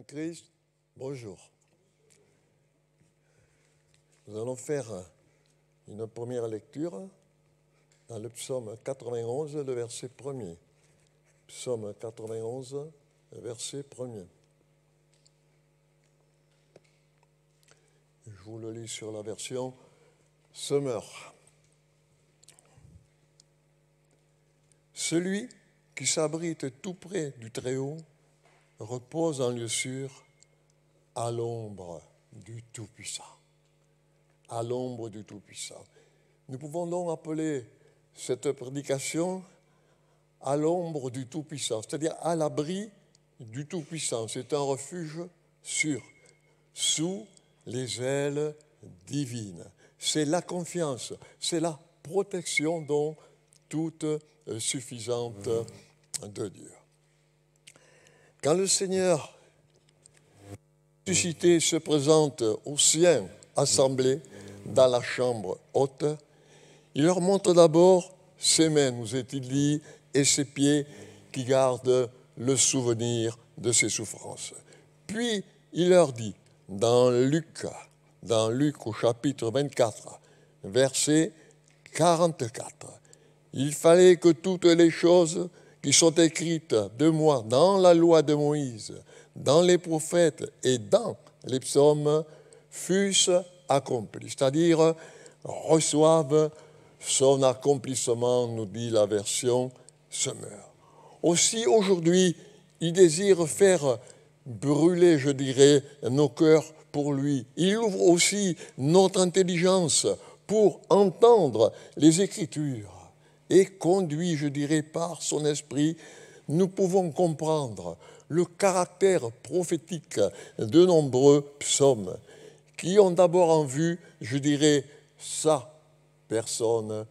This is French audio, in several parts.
en Christ, bonjour. Nous allons faire une première lecture dans le psaume 91, le verset 1er. Psaume 91, verset 1er. Je vous le lis sur la version Semeur. Celui qui s'abrite tout près du Très-Haut repose en lieu sûr à l'ombre du Tout-Puissant. À l'ombre du Tout-Puissant. Nous pouvons donc appeler cette prédication à l'ombre du Tout-Puissant, c'est-à-dire à l'abri du Tout-Puissant. C'est un refuge sûr, sous les ailes divines. C'est la confiance, c'est la protection donc toute suffisante de Dieu. Quand le Seigneur ressuscité se présente aux siens assemblés dans la chambre haute, il leur montre d'abord ses mains, nous est-il dit, et ses pieds qui gardent le souvenir de ses souffrances. Puis il leur dit, dans Luc au chapitre 24, verset 44, il fallait que toutes les choses qui sont écrites de moi dans la loi de Moïse, dans les prophètes et dans les psaumes fussent accomplies, c'est-à-dire reçoivent son accomplissement, nous dit la version Semeur. Aussi, aujourd'hui, il désire faire brûler, je dirais, nos cœurs pour lui. Il ouvre aussi notre intelligence pour entendre les Écritures. Et conduit, je dirais, par son esprit, nous pouvons comprendre le caractère prophétique de nombreux psaumes qui ont d'abord en vue, je dirais, sa personne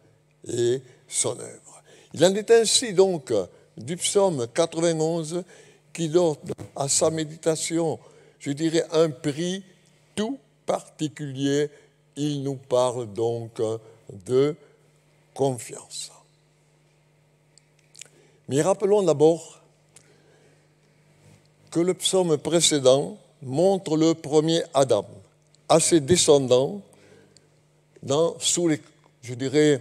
et son œuvre. Il en est ainsi donc du psaume 91 qui donne à sa méditation, je dirais, un prix tout particulier. Il nous parle donc de confiance. Mais rappelons d'abord que le psaume précédent montre le premier Adam à ses descendants sous les, je dirais,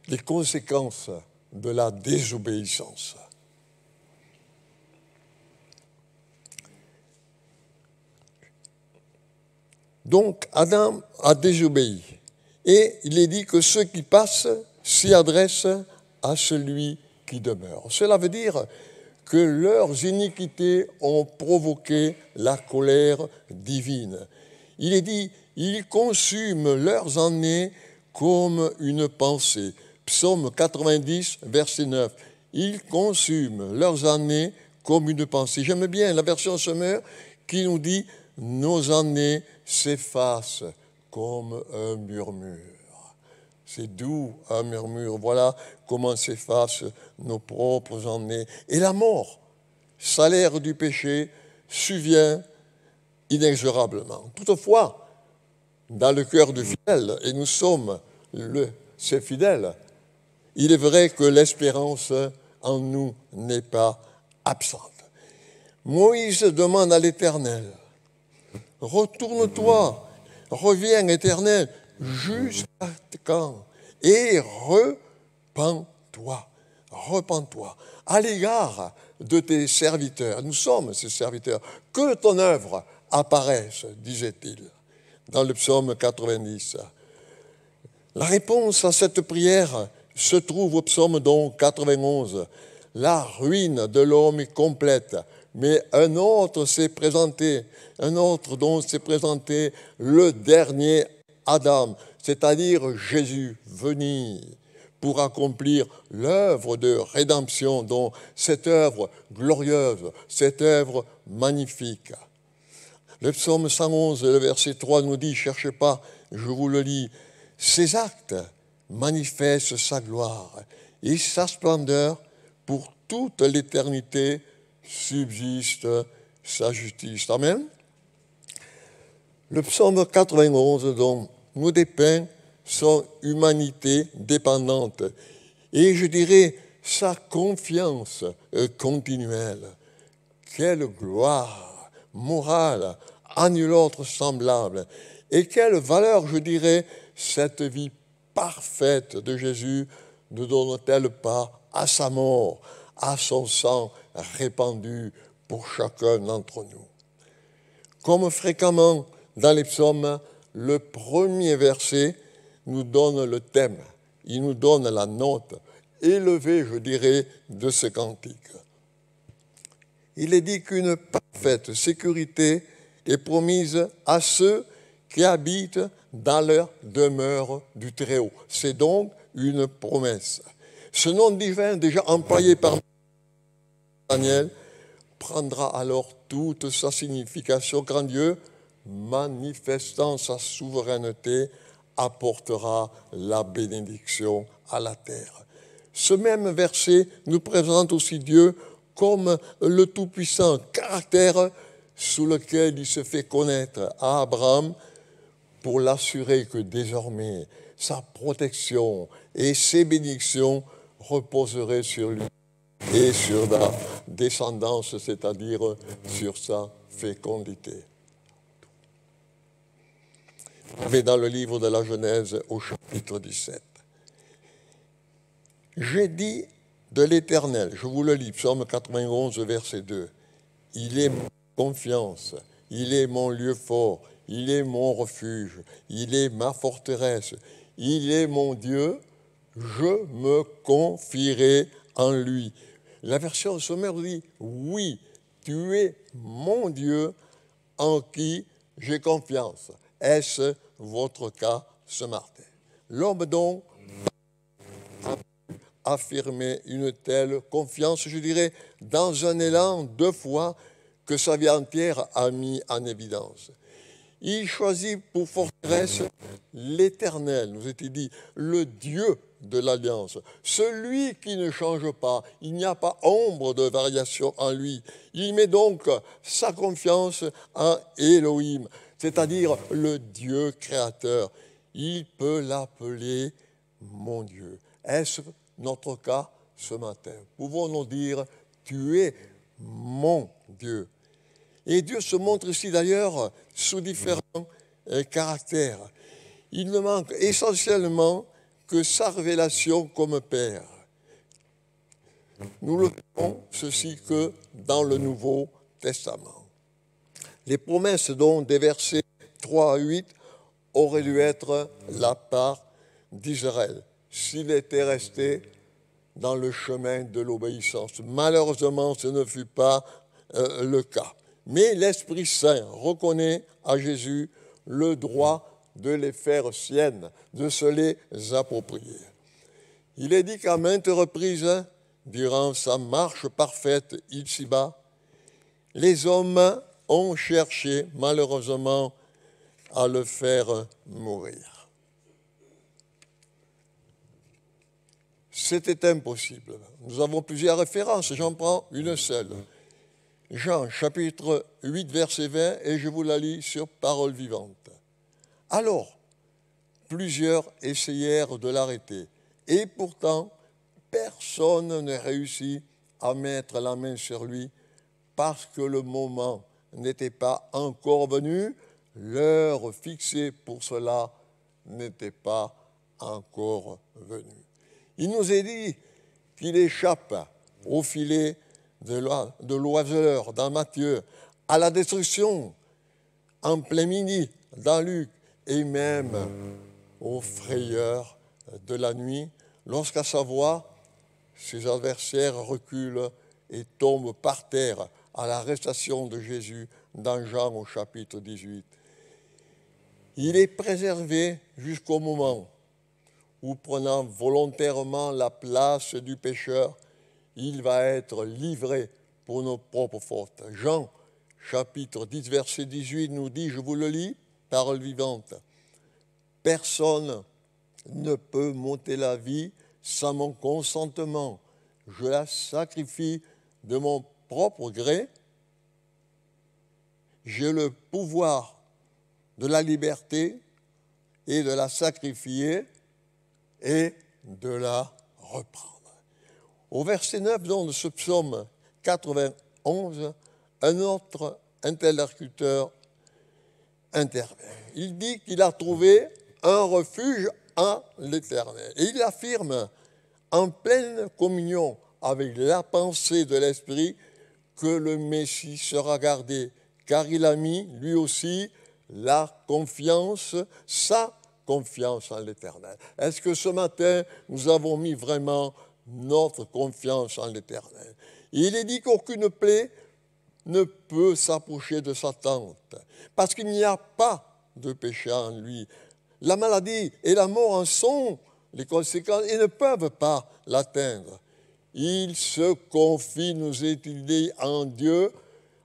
les conséquences de la désobéissance. Donc Adam a désobéi et il est dit que ceux qui passent s'y adressent à celui qui demeure. Cela veut dire que leurs iniquités ont provoqué la colère divine. Il est dit, ils consument leurs années comme une pensée. Psaume 90, verset 9. Ils consument leurs années comme une pensée. J'aime bien la version Semeur qui nous dit, nos années s'effacent comme un murmure. C'est doux, un murmure. Voilà comment s'effacent nos propres années. Et la mort, salaire du péché, survient inexorablement. Toutefois, dans le cœur du fidèle, et nous sommes ces fidèles, il est vrai que l'espérance en nous n'est pas absente. Moïse demande à l'Éternel, « Retourne-toi, reviens, Éternel, jusqu'à quand? Et repens-toi à l'égard de tes serviteurs. Nous sommes ces serviteurs. Que ton œuvre apparaisse, disait-il, dans le psaume 90. La réponse à cette prière se trouve au psaume donc 91. La ruine de l'homme est complète, mais un autre dont s'est présenté le dernier Adam, c'est-à-dire Jésus, venir pour accomplir l'œuvre de rédemption, dont cette œuvre glorieuse, cette œuvre magnifique. Le psaume 111, le verset 3 nous dit, cherchez pas, je vous le lis, ses actes manifestent sa gloire et sa splendeur pour toute l'éternité subsiste sa justice. Amen. Le psaume 91, donc, nous dépeint son humanité dépendante et, je dirais, sa confiance continuelle. Quelle gloire morale à nul autre semblable. Et quelle valeur, je dirais, cette vie parfaite de Jésus ne donne-t-elle pas à sa mort, à son sang répandu pour chacun d'entre nous? Comme fréquemment dans les psaumes, le premier verset nous donne le thème, il nous donne la note élevée, je dirais, de ce cantique. Il est dit qu'une parfaite sécurité est promise à ceux qui habitent dans leur demeure du Très-Haut. C'est donc une promesse. Ce nom divin, déjà employé par Daniel, prendra alors toute sa signification quand Dieu, manifestant sa souveraineté, apportera la bénédiction à la terre. Ce même verset nous présente aussi Dieu comme le Tout-Puissant, caractère sous lequel il se fait connaître à Abraham pour l'assurer que désormais sa protection et ses bénédictions reposeraient sur lui et sur la descendance, c'est-à-dire sur sa fécondité. Mais dans le livre de la Genèse au chapitre 17, j'ai dit de l'Éternel, je vous le lis, psaume 91, verset 2, « Il est ma confiance, il est mon lieu fort, il est mon refuge, il est ma forteresse, il est mon Dieu, je me confierai en lui. » La version sommaire dit « Oui, tu es mon Dieu en qui j'ai confiance. » Est-ce votre cas ce matin? L'homme donc a affirmé une telle confiance, je dirais, dans un élan de foi que sa vie entière a mis en évidence. Il choisit pour forteresse l'Éternel, nous est dit, le Dieu de l'Alliance, celui qui ne change pas, il n'y a pas ombre de variation en lui. Il met donc sa confiance en Elohim, c'est-à-dire le Dieu créateur. Il peut l'appeler mon Dieu. Est-ce notre cas ce matin? Pouvons-nous dire, tu es mon Dieu? Et Dieu se montre ici d'ailleurs sous différents caractères. Il ne manque essentiellement que sa révélation comme Père. Nous le verrons ceci que dans le Nouveau Testament. Les promesses donc des versets 3 à 8 auraient dû être la part d'Israël s'il était resté dans le chemin de l'obéissance. Malheureusement, ce ne fut pas le cas. Mais l'Esprit Saint reconnaît à Jésus le droit de les faire siennes, de se les approprier. Il est dit qu'à maintes reprises, durant sa marche parfaite ici-bas, les hommes ont cherché malheureusement à le faire mourir. C'était impossible. Nous avons plusieurs références, j'en prends une seule. Jean, chapitre 8, verset 20, et je vous la lis sur parole vivante. Alors, plusieurs essayèrent de l'arrêter, et pourtant, personne ne réussit à mettre la main sur lui parce que le moment n'était pas encore venu, l'heure fixée pour cela n'était pas encore venue. Il nous est dit qu'il échappe au filet de l'oiseleur dans Matthieu, à la destruction en plein midi dans Luc, et même aux frayeurs de la nuit, lorsqu'à sa voix, ses adversaires reculent et tombent par terre à l'arrestation de Jésus dans Jean au chapitre 18. Il est préservé jusqu'au moment où, prenant volontairement la place du pécheur, il va être livré pour nos propres fautes. Jean, chapitre 10, verset 18, nous dit, je vous le lis, parole vivante, « Personne ne peut m'ôter la vie sans mon consentement. Je la sacrifie de mon propre gré. J'ai le pouvoir de la liberté et de la sacrifier et de la reprendre. » Au verset 9 donc, de ce psaume 91, un autre interlocuteur intervient. Il dit qu'il a trouvé un refuge en l'Éternel. Et il affirme en pleine communion avec la pensée de l'Esprit que le Messie sera gardé, car il a mis lui aussi la confiance, sa confiance en l'Éternel. Est-ce que ce matin, nous avons mis vraiment notre confiance en l'Éternel? Il est dit qu'aucune plaie ne peut s'approcher de sa tente, parce qu'il n'y a pas de péché en lui. La maladie et la mort en sont les conséquences et ne peuvent pas l'atteindre. Il se confie, nous est-il dit, en Dieu,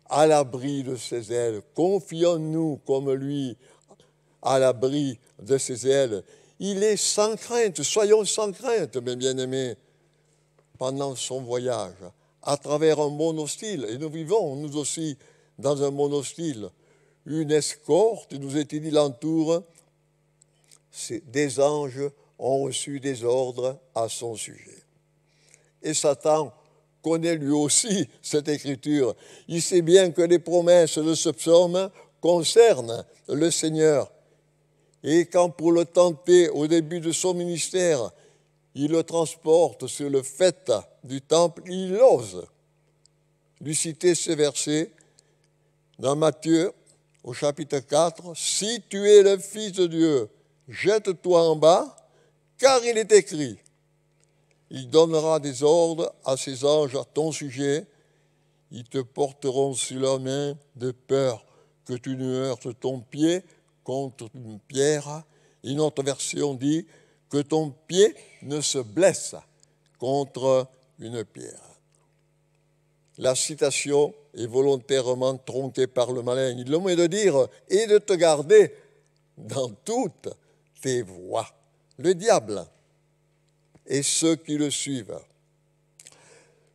à l'abri de ses ailes. Confions-nous comme lui, à l'abri de ses ailes. Il est sans crainte, soyons sans crainte, mes bien-aimés, pendant son voyage, à travers un monde hostile. Et nous vivons, nous aussi, dans un monde hostile. Une escorte, nous est-il dit, l'entoure. Des anges ont reçu des ordres à son sujet. Et Satan connaît lui aussi cette écriture. Il sait bien que les promesses de ce psaume concernent le Seigneur. Et quand pour le tenter au début de son ministère, il le transporte sur le faîte du temple, il ose lui citer ce verset dans Matthieu au chapitre 4. « Si tu es le Fils de Dieu, jette-toi en bas, car il est écrit, il donnera des ordres à ses anges à ton sujet, ils te porteront sur leurs mains de peur que tu ne heurtes ton pied contre une pierre. » Une autre version dit que ton pied ne se blesse contre une pierre. La citation est volontairement tronquée par le malin. Il le met de dire « et de te garder dans toutes tes voies ». Le diable et ceux qui le suivent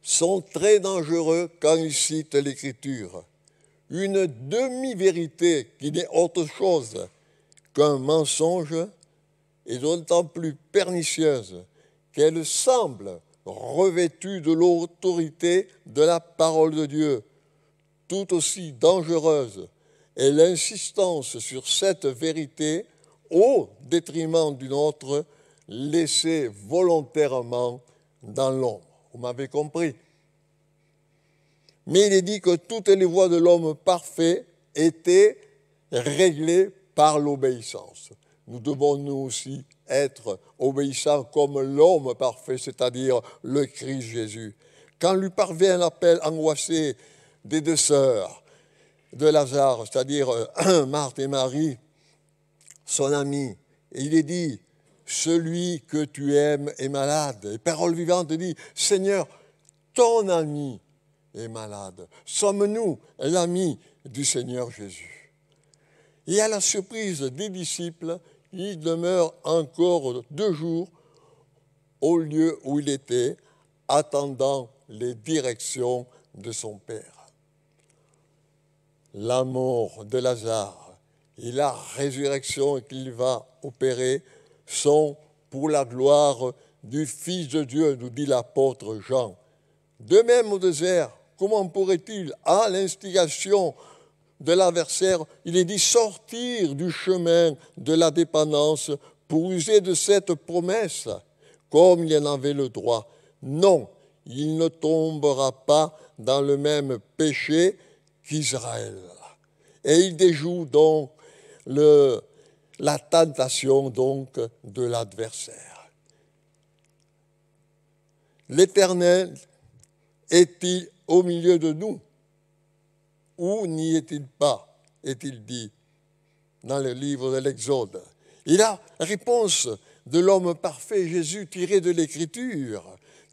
sont très dangereux quand ils citent l'Écriture. Une demi-vérité qui n'est autre chose qu'un mensonge est d'autant plus pernicieuse qu'elle semble revêtue de l'autorité de la parole de Dieu. Tout aussi dangereuse est l'insistance sur cette vérité au détriment d'une autre laissée volontairement dans l'ombre. Vous m'avez compris? Mais il est dit que toutes les voies de l'homme parfait étaient réglées par l'obéissance. Nous devons nous aussi être obéissants comme l'homme parfait, c'est-à-dire le Christ Jésus. Quand lui parvient l'appel angoissé des deux sœurs de Lazare, c'est-à-dire Marthe et Marie, son ami, et il est dit, celui que tu aimes est malade. Et parole vivante dit, Seigneur, ton ami est malade. Sommes-nous l'ami du Seigneur Jésus? Et à la surprise des disciples, il demeure encore 2 jours au lieu où il était, attendant les directions de son Père. La mort de Lazare et la résurrection qu'il va opérer sont pour la gloire du Fils de Dieu, nous dit l'apôtre Jean. De même au désert, comment pourrait-il, à l'instigation de l'adversaire, il est dit sortir du chemin de la dépendance pour user de cette promesse, comme il en avait le droit? Non, il ne tombera pas dans le même péché qu'Israël. Et il déjoue donc la tentation donc de l'adversaire. L'Éternel est-il au milieu de nous? Ou n'y est-il pas, est-il dit dans le livre de l'Exode? Et la réponse de l'homme parfait, Jésus, tiré de l'Écriture,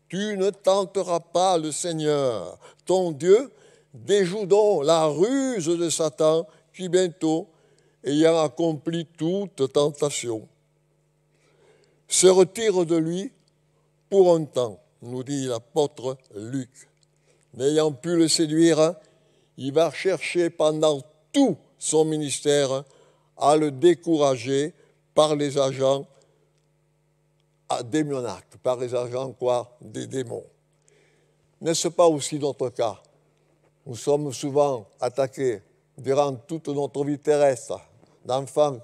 tu ne tenteras pas le Seigneur, ton Dieu, déjoue donc la ruse de Satan qui bientôt, ayant accompli toute tentation, se retire de lui pour un temps, nous dit l'apôtre Luc. N'ayant pu le séduire, il va chercher pendant tout son ministère à le décourager par les agents démoniaques, par les agents des démons. N'est-ce pas aussi notre cas? Nous sommes souvent attaqués durant toute notre vie terrestre, d'enfants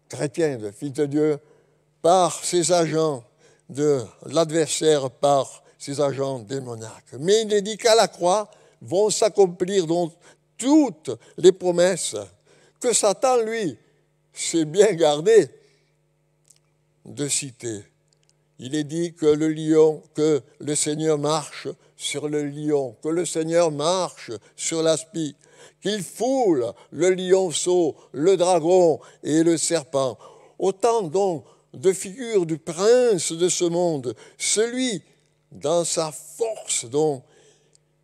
chrétiens, de fils de Dieu, par ses agents de l'adversaire, par ses agents démoniaques. Mais il est dit qu'à la croix vont s'accomplir donc toutes les promesses que Satan, lui, s'est bien gardé de citer. Il est dit que le Seigneur marche sur le lion, que le Seigneur marche sur l'aspi, qu'il foule le lionceau, le dragon et le serpent. Autant donc de figures du prince de ce monde, celui dans sa force donc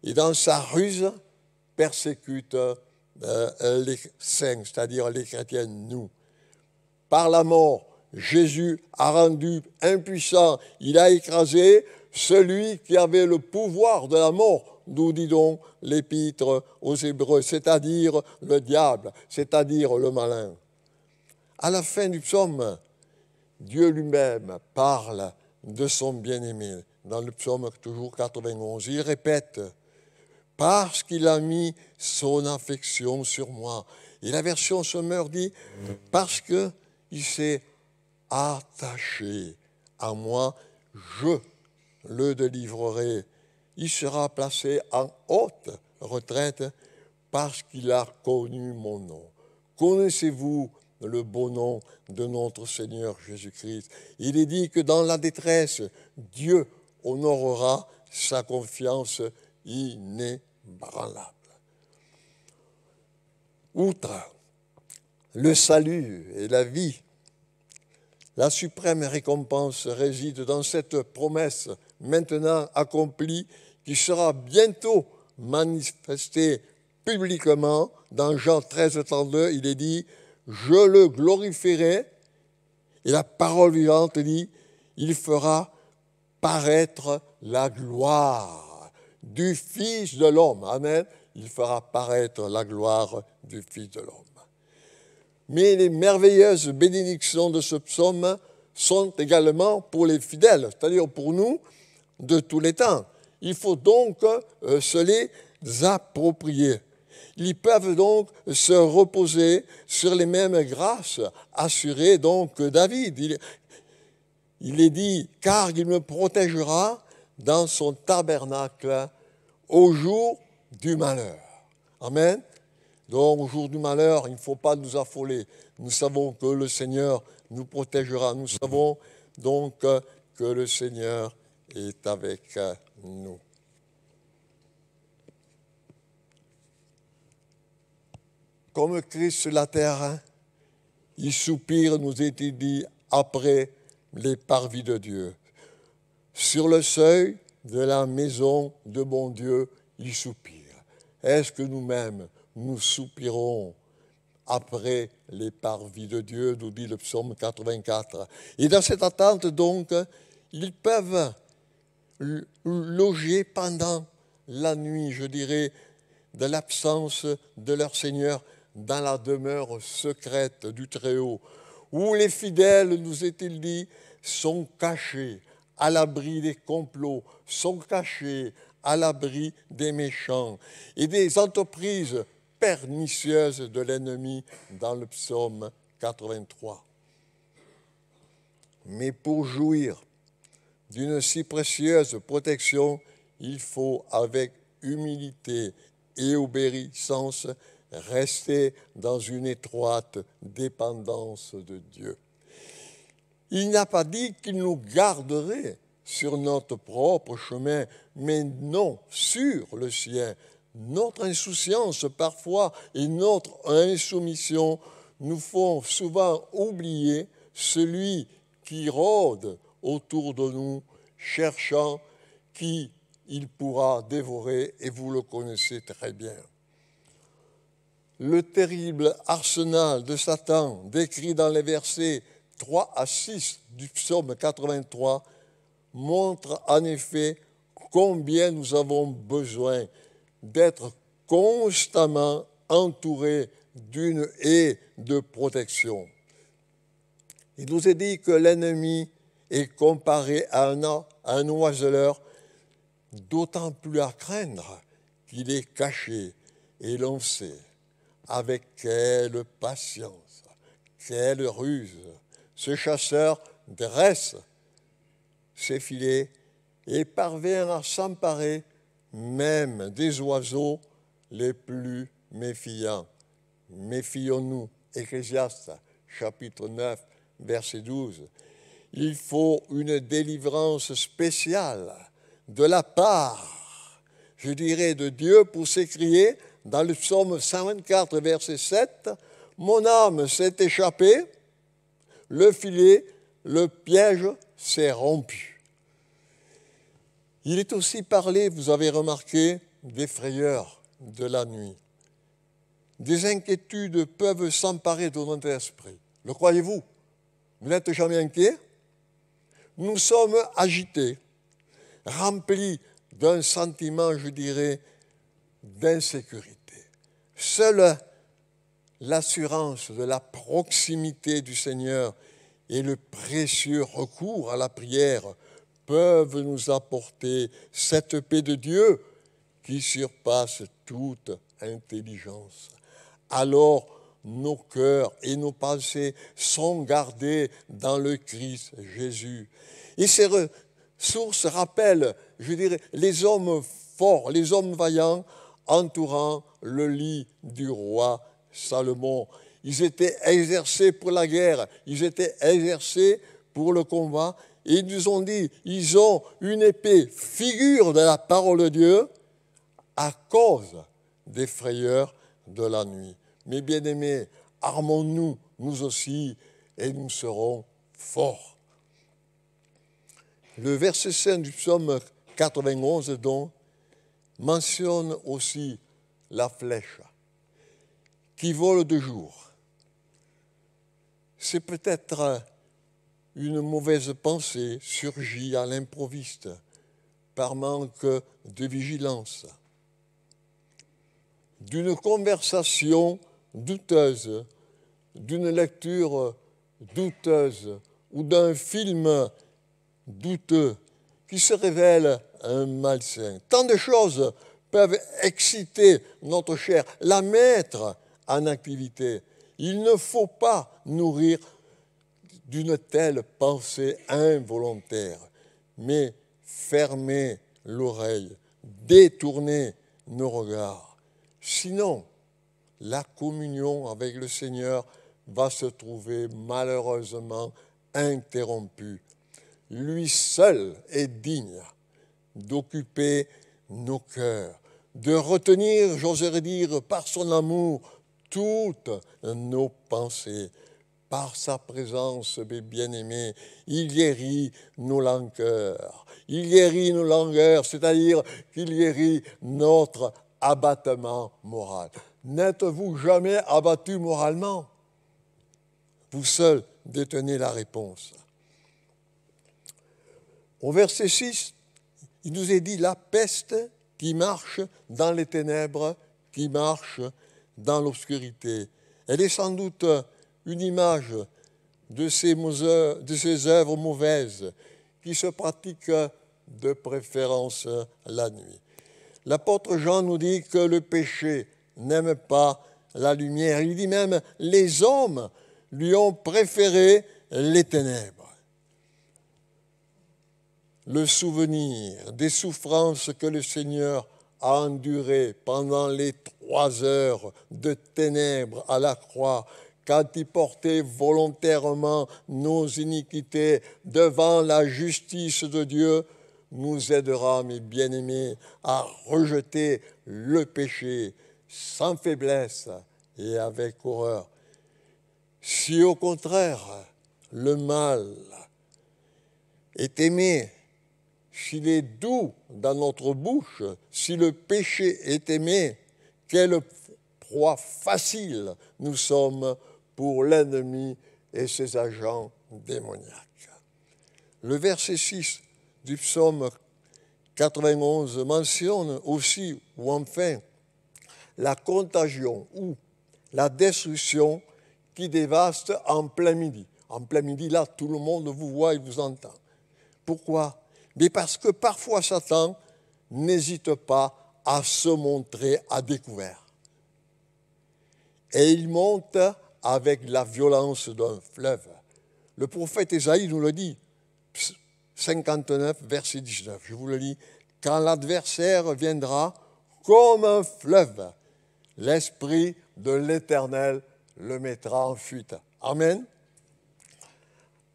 et dans sa ruse persécute les saints, c'est-à-dire les chrétiens, nous. Par la mort, Jésus a rendu impuissant, il a écrasé celui qui avait le pouvoir de la mort, nous dit donc l'épître aux Hébreux, c'est-à-dire le diable, c'est-à-dire le malin. À la fin du psaume, Dieu lui-même parle de son bien-aimé. Dans le psaume toujours 91, il répète « Parce qu'il a mis son affection sur moi ». Et la version Sommer dit « Parce qu'il s'est attaché à moi, je le délivrerai. Il sera placé en haute retraite parce qu'il a connu mon nom. Connaissez-vous le beau nom de notre Seigneur Jésus-Christ? Il est dit que dans la détresse, Dieu honorera sa confiance inébranlable. Outre le salut et la vie, la suprême récompense réside dans cette promesse maintenant accomplie qui sera bientôt manifestée publiquement. Dans Jean 13, 32, il est dit « Je le glorifierai ». Et la parole vivante dit « Il fera paraître la gloire du Fils de l'homme ». Amen. Il fera paraître la gloire du Fils de l'homme. Mais les merveilleuses bénédictions de ce psaume sont également pour les fidèles, c'est-à-dire pour nous de tous les temps. Il faut donc se les approprier. Ils peuvent donc se reposer sur les mêmes grâces assurées donc que David. Il est dit « Car il me protégera dans son tabernacle au jour du malheur ». Amen. Donc, au jour du malheur, il ne faut pas nous affoler. Nous savons que le Seigneur nous protégera. Nous savons donc que le Seigneur est avec nous. Comme Christ sur la terre, il soupire, nous est-il dit, après les parvis de Dieu. Sur le seuil de la maison de mon Dieu, il soupire. Est-ce que nous-mêmes, nous soupirons après les parvis de Dieu, nous dit le psaume 84. Et dans cette attente, donc, ils peuvent loger pendant la nuit, je dirais, de l'absence de leur Seigneur dans la demeure secrète du Très-Haut, où les fidèles, nous est-il dit, sont cachés à l'abri des complots, sont cachés à l'abri des méchants et des entreprises pernicieuses de l'ennemi dans le psaume 83. Mais pour jouir d'une si précieuse protection, il faut avec humilité et obéissance rester dans une étroite dépendance de Dieu. Il n'a pas dit qu'il nous garderait sur notre propre chemin, mais non sur le sien. Notre insouciance parfois et notre insoumission nous font souvent oublier celui qui rôde autour de nous, cherchant qui il pourra dévorer, et vous le connaissez très bien. Le terrible arsenal de Satan, décrit dans les versets 3 à 6 du psaume 83, montre en effet combien nous avons besoin d'être constamment entourés d'une haie de protection. Il nous est dit que l'ennemi est comparé à un oiseleur, d'autant plus à craindre qu'il est caché et l'on sait. avec quelle patience, quelle ruse ce chasseur dresse ses filets et parvient à s'emparer même des oiseaux les plus méfiants. Méfions-nous, Ecclésiaste, chapitre 9, verset 12. Il faut une délivrance spéciale de la part, je dirais, de Dieu pour s'écrier dans le psaume 124, verset 7, « Mon âme s'est échappée, le filet, le piège s'est rompu. » Il est aussi parlé, vous avez remarqué, des frayeurs de la nuit. Des inquiétudes peuvent s'emparer de notre esprit. Le croyez-vous? Vous n'êtes jamais inquiet? Nous sommes agités, remplis d'un sentiment, je dirais, d'insécurité. Seule l'assurance de la proximité du Seigneur et le précieux recours à la prière peuvent nous apporter cette paix de Dieu qui surpasse toute intelligence. Alors, nos cœurs et nos pensées sont gardés dans le Christ Jésus. Et ces ressources rappellent, je dirais, les hommes forts, les hommes vaillants entourant le lit du roi Salomon. Ils étaient exercés pour la guerre, ils étaient exercés pour le combat. Et ils nous ont dit, ils ont une épée, figure de la parole de Dieu, à cause des frayeurs de la nuit. Mes bien-aimés, armons-nous, nous aussi, et nous serons forts. Le verset 5 du psaume 91, donc, mentionne aussi la flèche qui vole de jour. C'est peut-être une mauvaise pensée surgit à l'improviste par manque de vigilance, d'une conversation douteuse, d'une lecture douteuse ou d'un film douteux qui se révèle un malsain. Tant de choses peuvent exciter notre chair, la mettre en activité. Il ne faut pas nourrir d'une telle pensée involontaire, mais fermer l'oreille, détourner nos regards. Sinon, la communion avec le Seigneur va se trouver malheureusement interrompue. Lui seul est digne d'occuper nos cœurs, de retenir, j'oserais dire, par son amour, toutes nos pensées. Par sa présence, mes bien-aimés, il guérit nos langueurs. Il guérit nos langueurs, c'est-à-dire qu'il guérit notre abattement moral. N'êtes-vous jamais abattu moralement? Vous seul détenez la réponse. Au verset 6, il nous est dit la peste qui marche dans les ténèbres, qui marche dans l'obscurité. Elle est sans doute une image de ces œuvres mauvaises qui se pratiquent de préférence la nuit. L'apôtre Jean nous dit que le péché n'aime pas la lumière. Il dit même les hommes lui ont préféré les ténèbres. Le souvenir des souffrances que le Seigneur a endurées pendant les 3 heures de ténèbres à la croix, quand il portait volontairement nos iniquités devant la justice de Dieu, nous aidera, mes bien-aimés, à rejeter le péché sans faiblesse et avec horreur. Si au contraire, le mal est aimé, s'il est doux dans notre bouche, si le péché est aimé, quelle proie facile nous sommes pour l'ennemi et ses agents démoniaques. Le verset 6 du psaume 91 mentionne aussi, ou enfin, la contagion ou la destruction qui dévaste en plein midi. En plein midi, là, tout le monde vous voit et vous entend. Pourquoi? Mais parce que parfois Satan n'hésite pas à se montrer à découvert. et il monte avec la violence d'un fleuve. Le prophète Ésaïe nous le dit, 59, verset 19. Je vous le lis. Quand l'adversaire viendra comme un fleuve, l'Esprit de l'Éternel le mettra en fuite. Amen.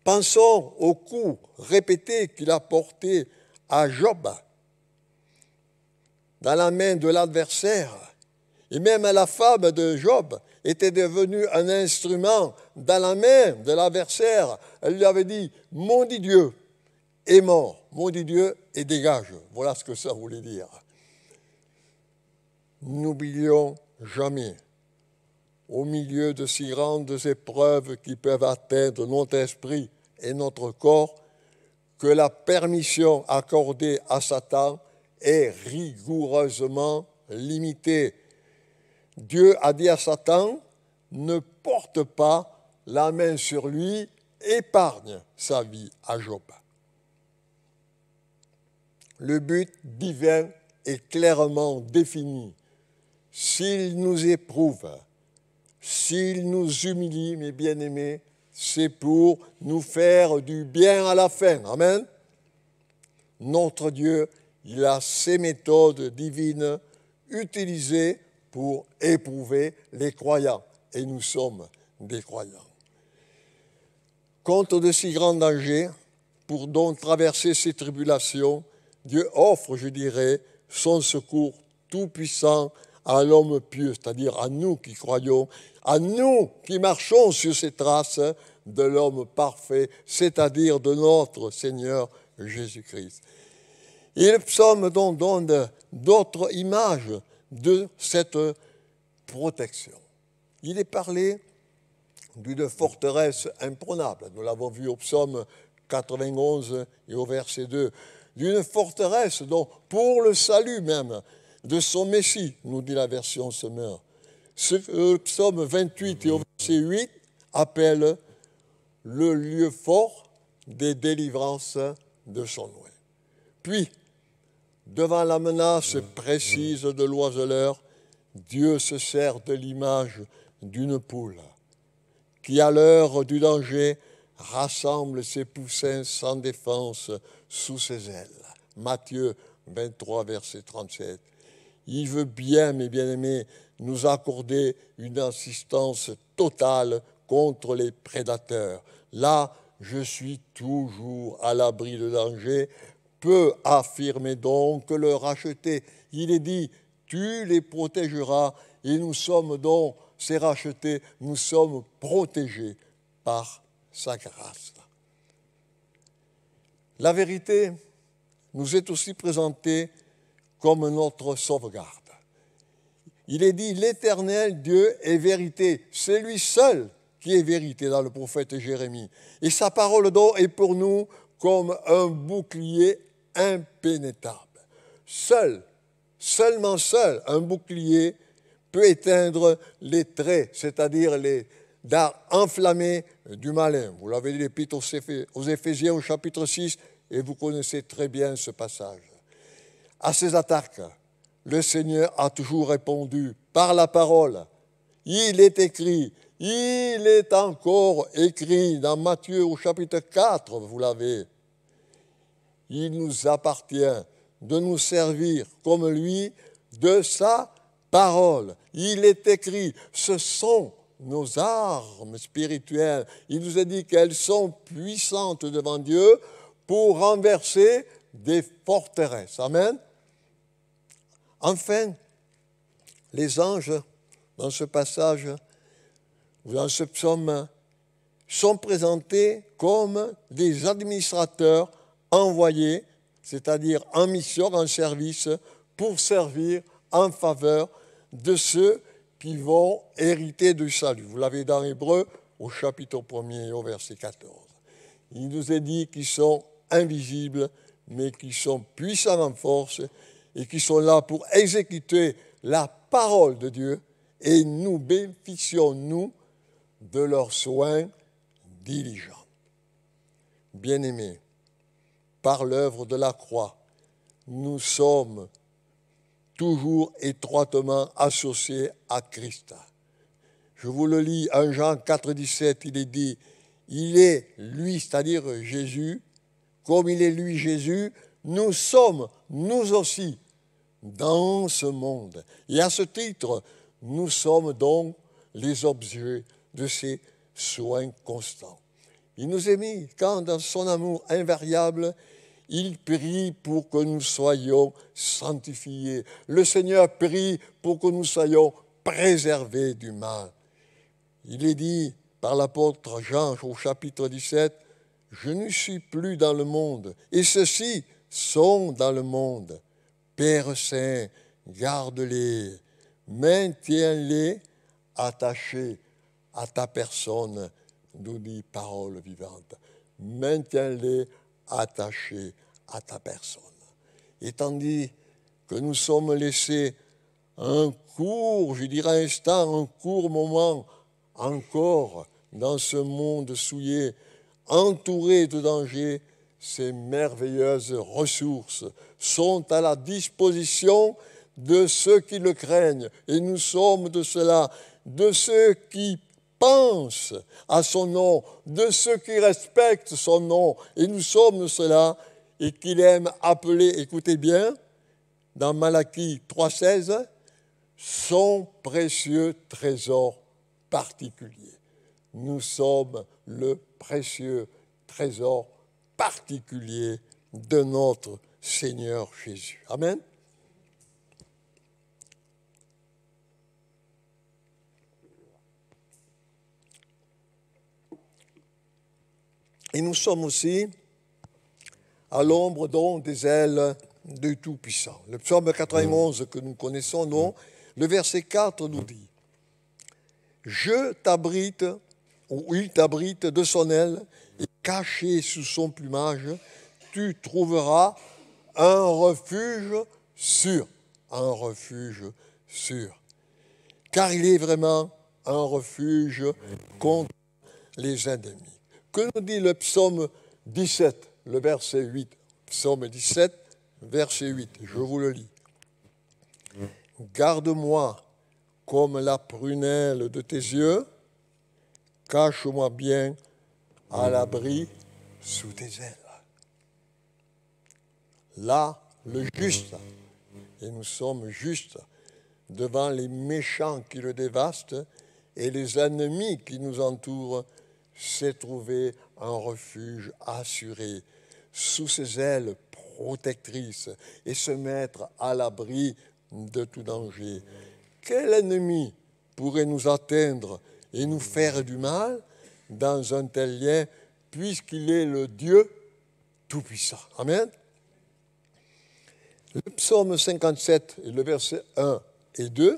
Pensons aux coups répétés qu'il a portés à Job dans la main de l'adversaire. Et même la femme de Job était devenue un instrument dans la main de l'adversaire. Elle lui avait dit, maudit Dieu est mort, maudit Dieu et dégage. Voilà ce que ça voulait dire. N'oublions jamais, au milieu de si grandes épreuves qui peuvent atteindre notre esprit et notre corps, que la permission accordée à Satan est rigoureusement limitée. Dieu a dit à Satan, ne porte pas la main sur lui, épargne sa vie à Job. Le but divin est clairement défini. S'il nous éprouve, s'il nous humilie, mes bien-aimés, c'est pour nous faire du bien à la fin. Amen. Notre Dieu, il a ses méthodes divines utilisées pour éprouver les croyants. Et nous sommes des croyants. Compte de si grands dangers, pour donc traverser ces tribulations, Dieu offre, je dirais, son secours tout-puissant à l'homme pieux, c'est-à-dire à nous qui croyons, à nous qui marchons sur ces traces de l'homme parfait, c'est-à-dire de notre Seigneur Jésus-Christ. Et le psaume donc donne d'autres images de cette protection. Il est parlé d'une forteresse imprenable. Nous l'avons vu au psaume 91 et au verset 2. D'une forteresse dont, pour le salut même de son Messie, nous dit la version Semeur. Ce psaume 28 et au verset 8 appelle le lieu fort des délivrances de son nom. Puis, devant la menace précise de l'oiseleur, Dieu se sert de l'image d'une poule qui, à l'heure du danger, rassemble ses poussins sans défense sous ses ailes. Matthieu 23, verset 37. Il veut bien, mes bien-aimés, nous accorder une assistance totale contre les prédateurs. Là, je suis toujours à l'abri de danger. Peut affirmer donc que le racheté, il est dit, tu les protégeras, et nous sommes donc, ces rachetés, nous sommes protégés par sa grâce. La vérité nous est aussi présentée comme notre sauvegarde. Il est dit, l'Éternel Dieu est vérité. C'est lui seul qui est vérité dans le prophète Jérémie. Et sa parole donc est pour nous comme un bouclier impénétrable. Seulement seul, un bouclier peut éteindre les traits, c'est-à-dire les dards enflammés du malin. Vous l'avez dit, l'Épître aux Éphésiens au chapitre 6, et vous connaissez très bien ce passage. À ces attaques, le Seigneur a toujours répondu par la parole. Il est écrit, il est encore écrit dans Matthieu au chapitre 4, vous l'avez. Il nous appartient de nous servir comme lui de sa parole. Il est écrit, ce sont nos armes spirituelles. Il nous a dit qu'elles sont puissantes devant Dieu pour renverser des forteresses. Amen. Enfin, les anges, dans ce passage, dans ce psaume, sont présentés comme des administrateurs envoyés, c'est-à-dire en mission, en service, pour servir en faveur de ceux qui vont hériter du salut. Vous l'avez dans Hébreux, au chapitre 1er, au verset 14. Il nous est dit qu'ils sont invisibles, mais qui sont puissants en force et qui sont là pour exécuter la parole de Dieu, et nous bénéficions, nous, de leurs soins diligents. Bien-aimés, par l'œuvre de la croix, nous sommes toujours étroitement associés à Christ. Je vous le lis, 1 Jean 4, 17, il est dit, il est lui, c'est-à-dire Jésus, comme il est lui Jésus, nous sommes, nous aussi, dans ce monde. Et à ce titre, nous sommes donc les objets de ses soins constants. Il nous est mis, quand dans son amour invariable, il prie pour que nous soyons sanctifiés. Le Seigneur prie pour que nous soyons préservés du mal. Il est dit par l'apôtre Jean au chapitre 17, « Je ne suis plus dans le monde, et ceux-ci sont dans le monde. Père Saint, garde-les, maintiens-les attachés à ta personne, nous dit parole vivante. Maintiens-les attachés à ta personne. » Et tandis que nous sommes laissés un court, je dirais instant, un court moment encore dans ce monde souillé, entouré de dangers, ces merveilleuses ressources sont à la disposition de ceux qui le craignent. Et nous sommes de cela, de ceux qui pensent à son nom, de ceux qui respectent son nom. Et nous sommes de cela et qu'il aime appeler, écoutez bien, dans Malachie 3,16, son précieux trésor particulier. Nous sommes le précieux trésor particulier de notre Seigneur Jésus. Amen. Et nous sommes aussi à l'ombre donc des ailes du Tout-Puissant. Le psaume 91 que nous connaissons, non, le verset 4 nous dit « Je t'abrite, ou il t'abrite de son aile, et caché sous son plumage, tu trouveras un refuge sûr. » Un refuge sûr. Car il est vraiment un refuge contre les ennemis. Que nous dit le psaume 17, le verset 8? Psaume 17, verset 8, je vous le lis. « Garde-moi comme la prunelle de tes yeux, cache-moi bien à l'abri sous tes ailes. » Là, le juste, et nous sommes justes devant les méchants qui le dévastent et les ennemis qui nous entourent, c'est trouver un refuge assuré sous ses ailes protectrices et se mettre à l'abri de tout danger. Quel ennemi pourrait nous atteindre et nous faire du mal dans un tel lien, puisqu'il est le Dieu Tout-Puissant? Amen. Le psaume 57, le verset 1 et 2,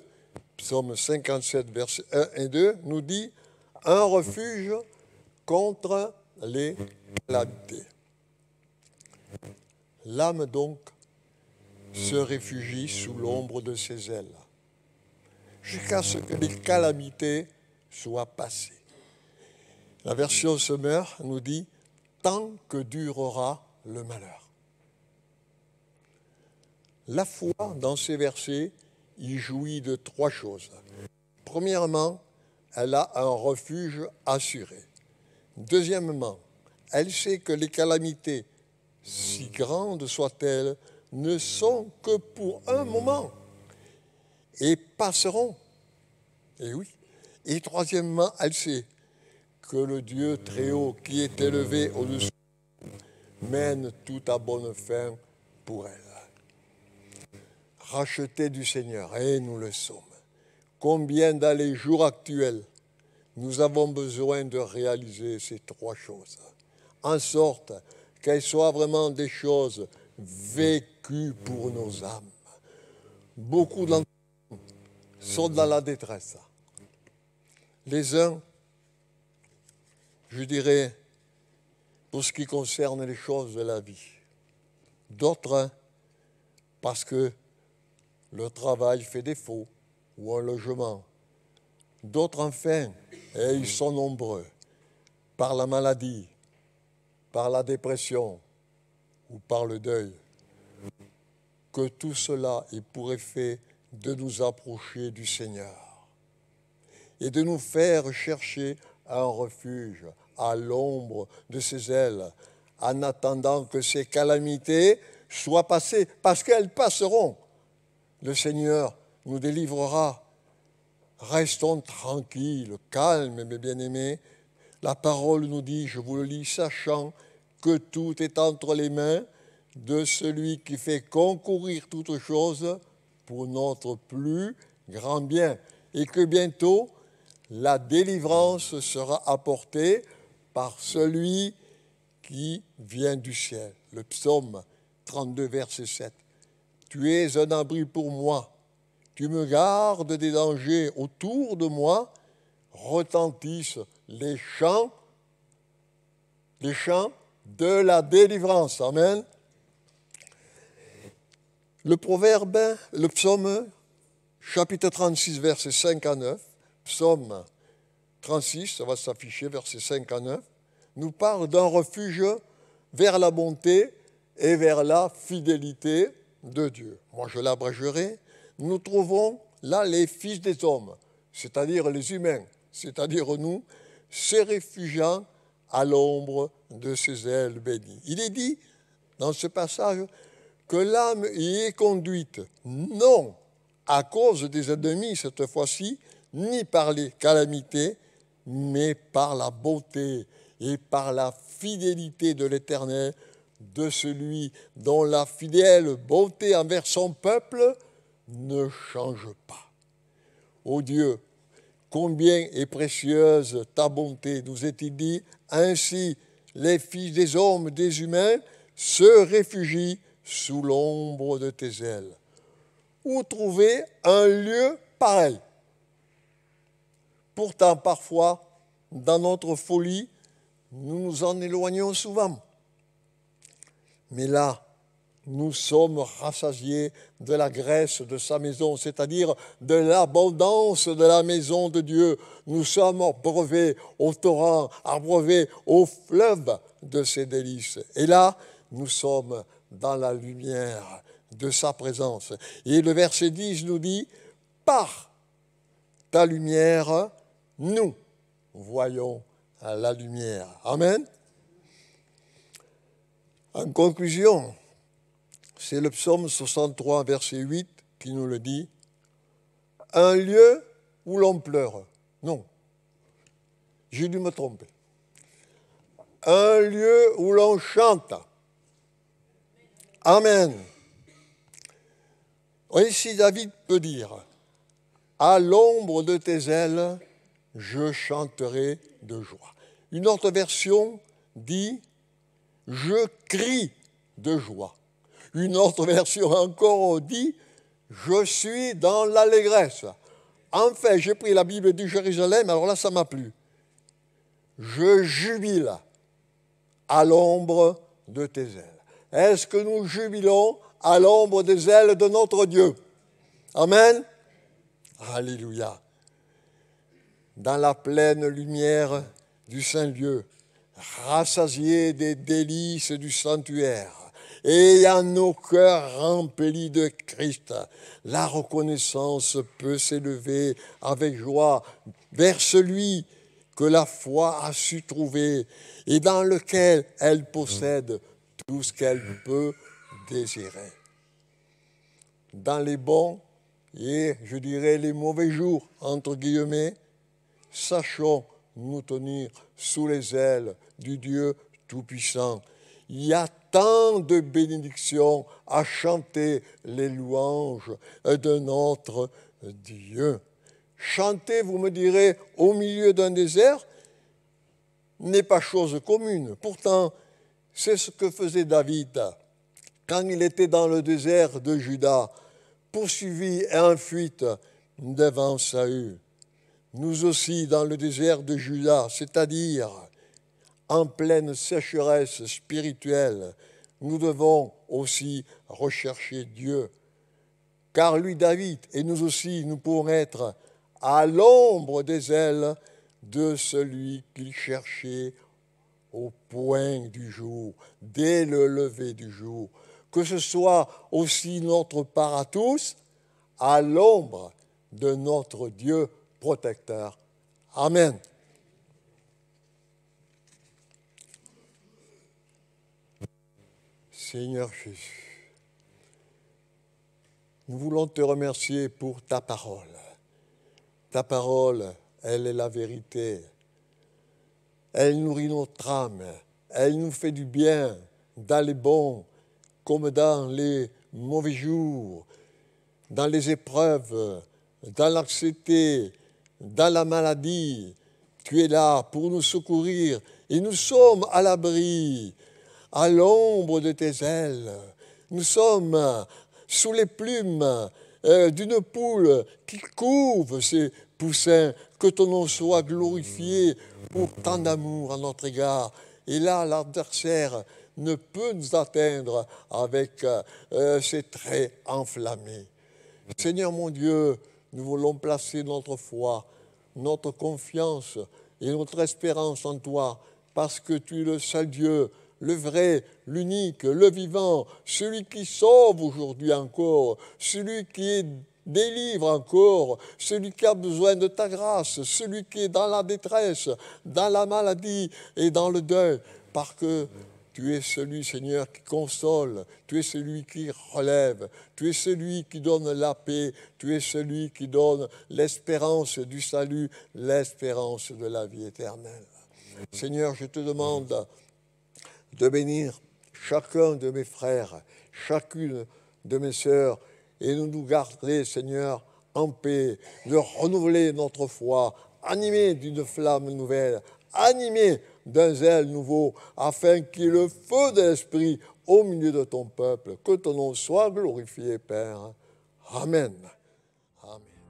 psaume 57, verset 1 et 2, nous dit « Un refuge contre les calamités. » L'âme donc se réfugie sous l'ombre de ses ailes, jusqu'à ce que les calamités soient passées. La version Sommer nous dit « Tant que durera le malheur ». La foi, dans ces versets, y jouit de trois choses. Premièrement, elle a un refuge assuré. Deuxièmement, elle sait que les calamités, si grandes soient-elles, ne sont que pour un moment et passeront. Et oui. Et troisièmement, elle sait que le Dieu très haut qui est élevé au-dessus mène tout à bonne fin pour elle. Rachetés du Seigneur, et nous le sommes. Combien dans les jours actuels, nous avons besoin de réaliser ces trois choses, en sorte qu'elles soient vraiment des choses vécues pour nos âmes. Beaucoup d'entre nous sont dans la détresse. Les uns, je dirais, pour ce qui concerne les choses de la vie. D'autres, parce que le travail fait défaut ou un logement. D'autres, enfin, et ils sont nombreux, par la maladie, par la dépression ou par le deuil, que tout cela ait pour effet de nous approcher du Seigneur. et de nous faire chercher un refuge à l'ombre de ses ailes, en attendant que ces calamités soient passées, parce qu'elles passeront. Le Seigneur nous délivrera. Restons tranquilles, calmes, mes bien-aimés. La parole nous dit, je vous le lis, sachant que tout est entre les mains de celui qui fait concourir toutes choses pour notre plus grand bien, et que bientôt la délivrance sera apportée par celui qui vient du ciel. Le psaume 32, verset 7. Tu es un abri pour moi, tu me gardes des dangers autour de moi, retentissent les chants de la délivrance. Amen. Le psaume, chapitre 36, versets 5 à 9, psaume 36, ça va s'afficher, versets 5 à 9, nous parle d'un refuge vers la bonté et vers la fidélité de Dieu. Moi, je l'abrégerai. Nous trouvons là les fils des hommes, c'est-à-dire les humains, c'est-à-dire nous, se réfugiant à l'ombre de ses ailes bénies. Il est dit dans ce passage que l'âme y est conduite, non à cause des ennemis cette fois-ci, ni par les calamités, mais par la beauté et par la fidélité de l'Éternel, de celui dont la fidèle bonté envers son peuple ne change pas. Ô Dieu, combien est précieuse ta bonté, nous est-il dit, ainsi les fils des hommes, des humains, se réfugient sous l'ombre de tes ailes. Où trouver un lieu pareil? Pourtant, parfois, dans notre folie, nous nous en éloignons souvent. Mais là, nous sommes rassasiés de la graisse de sa maison, c'est-à-dire de l'abondance de la maison de Dieu. Nous sommes abreuvés au torrent, abreuvés au fleuve de ses délices. Et là, nous sommes dans la lumière de sa présence. Et le verset 10 nous dit, par ta lumière, nous voyons la lumière. Amen. En conclusion, c'est le psaume 63, verset 8, qui nous le dit. Un lieu où l'on pleure. Non, j'ai dû me tromper. Un lieu où l'on chante. Amen. Ici, David peut dire, à l'ombre de tes ailes, je chanterai de joie. Une autre version dit, je crie de joie. Une autre version encore dit, je suis dans l'allégresse. Enfin, j'ai pris la Bible du Jérusalem, alors là, ça m'a plu. Je jubile à l'ombre de tes ailes. Est-ce que nous jubilons à l'ombre des ailes de notre Dieu? Amen. Alléluia. Dans la pleine lumière du Saint-Lieu, rassasiés des délices du sanctuaire, ayant nos cœurs remplis de Christ, la reconnaissance peut s'élever avec joie vers celui que la foi a su trouver et dans lequel elle possède tout ce qu'elle peut désirer. Dans les bons et, je dirais, les mauvais jours, entre guillemets, sachons nous tenir sous les ailes du Dieu Tout-Puissant. Il y a tant de bénédictions à chanter les louanges de notre Dieu. Chanter, vous me direz, au milieu d'un désert, n'est pas chose commune. Pourtant, c'est ce que faisait David quand il était dans le désert de Juda, poursuivi et en fuite devant Saül. Nous aussi, dans le désert de Juda, c'est-à-dire en pleine sécheresse spirituelle, nous devons aussi rechercher Dieu. Car lui, David, et nous aussi, nous pourrons être à l'ombre des ailes de celui qu'il cherchait au point du jour, dès le lever du jour. Que ce soit aussi notre part à tous, à l'ombre de notre Dieu protecteur. Amen. Seigneur Jésus, nous voulons te remercier pour ta parole. Ta parole, elle est la vérité. Elle nourrit notre âme. Elle nous fait du bien dans les bons comme dans les mauvais jours, dans les épreuves, dans l'anxiété, dans la maladie. Tu es là pour nous secourir et nous sommes à l'abri, à l'ombre de tes ailes. Nous sommes sous les plumes d'une poule qui couve ses poussins. Que ton nom soit glorifié pour tant d'amour à notre égard. Et là, l'adversaire ne peut nous atteindre avec ses traits enflammés. Seigneur mon Dieu, nous voulons placer notre foi, notre confiance et notre espérance en toi, parce que tu es le seul Dieu, le vrai, l'unique, le vivant, celui qui sauve aujourd'hui encore, celui qui délivre encore, celui qui a besoin de ta grâce, celui qui est dans la détresse, dans la maladie et dans le deuil, parce que tu es celui, Seigneur, qui console, tu es celui qui relève, tu es celui qui donne la paix, tu es celui qui donne l'espérance du salut, l'espérance de la vie éternelle. Seigneur, je te demande de bénir chacun de mes frères, chacune de mes sœurs, et de nous garder, Seigneur, en paix, de renouveler notre foi, animés d'une flamme nouvelle, animés d'un zèle nouveau, afin qu'il y ait le feu de l'Esprit au milieu de ton peuple. Que ton nom soit glorifié, Père. Amen. Amen.